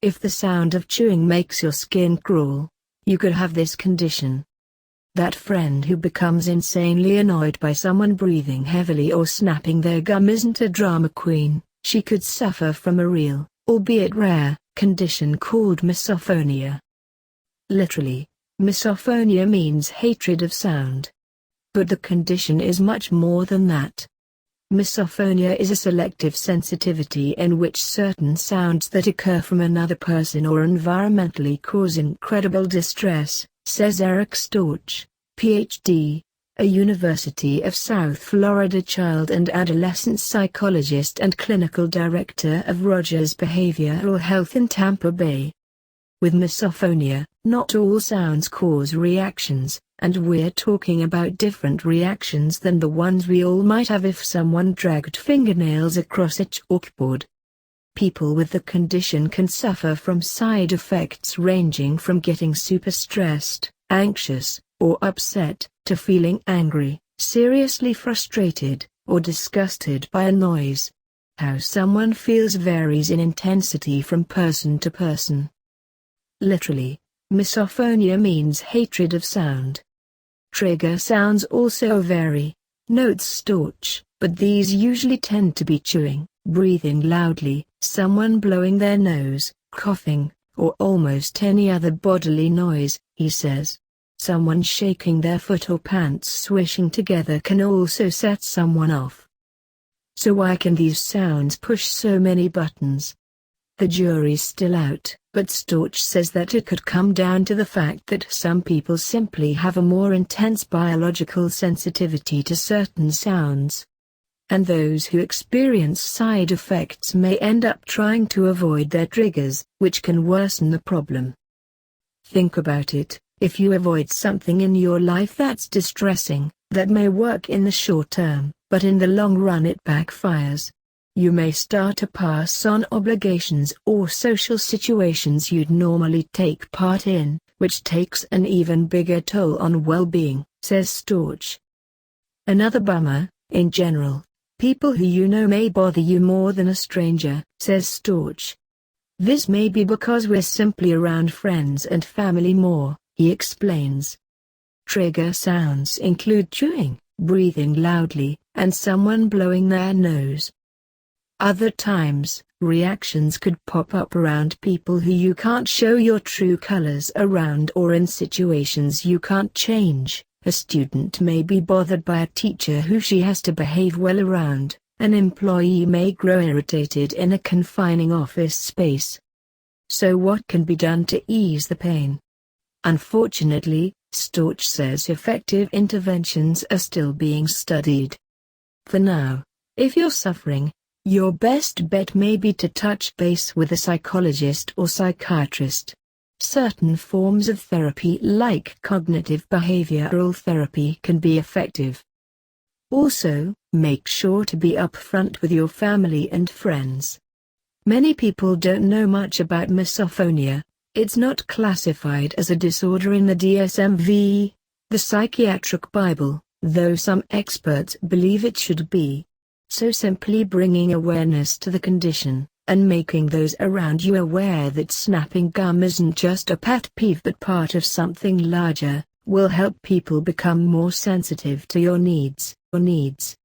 If the sound of chewing makes your skin crawl, you could have this condition. That friend who becomes insanely annoyed by someone breathing heavily or snapping their gum isn't a drama queen. She could suffer from a real, albeit rare, condition called misophonia. Literally, misophonia means hatred of sound. But the condition is much more than that. Misophonia is a selective sensitivity in which certain sounds that occur from another person or environmentally cause incredible distress, says Eric Storch, Ph.D., a University of South Florida child and adolescent psychologist and clinical director of Rogers Behavioral Health in Tampa Bay. With misophonia, not all sounds cause reactions, and we're talking about different reactions than the ones we all might have if someone dragged fingernails across a chalkboard. People with the condition can suffer from side effects ranging from getting super stressed, anxious, or upset, to feeling angry, seriously frustrated, or disgusted by a noise. How someone feels varies in intensity from person to person. Literally, misophonia means hatred of sound. Trigger sounds also vary, notes Storch, but these usually tend to be chewing, breathing loudly, someone blowing their nose, coughing, or almost any other bodily noise, he says. Someone shaking their foot or pants swishing together can also set someone off. So why can these sounds push so many buttons? The jury's still out, but Storch says that it could come down to the fact that some people simply have a more intense biological sensitivity to certain sounds. And those who experience side effects may end up trying to avoid their triggers, which can worsen the problem. Think about it. If you avoid something in your life that's distressing, that may work in the short term, but in the long run it backfires. You may start to pass on obligations or social situations you'd normally take part in, which takes an even bigger toll on well-being, says Storch. Another bummer, in general, people who you know may bother you more than a stranger, says Storch. This may be because we're simply around friends and family more, he explains. Trigger sounds include chewing, breathing loudly, and someone blowing their nose. Other times, reactions could pop up around people who you can't show your true colors around or in situations you can't change. A student may be bothered by a teacher who she has to behave well around. An employee may grow irritated in a confining office space. So what can be done to ease the pain? Unfortunately, Storch says effective interventions are still being studied. For now, if you're suffering, your best bet may be to touch base with a psychologist or psychiatrist. Certain forms of therapy like cognitive behavioral therapy can be effective. Also, make sure to be upfront with your family and friends. Many people don't know much about misophonia. It's not classified as a disorder in the DSM-V, the Psychiatric Bible, though some experts believe it should be. So simply bringing awareness to the condition, and making those around you aware that snapping gum isn't just a pet peeve but part of something larger, will help people become more sensitive to your needs.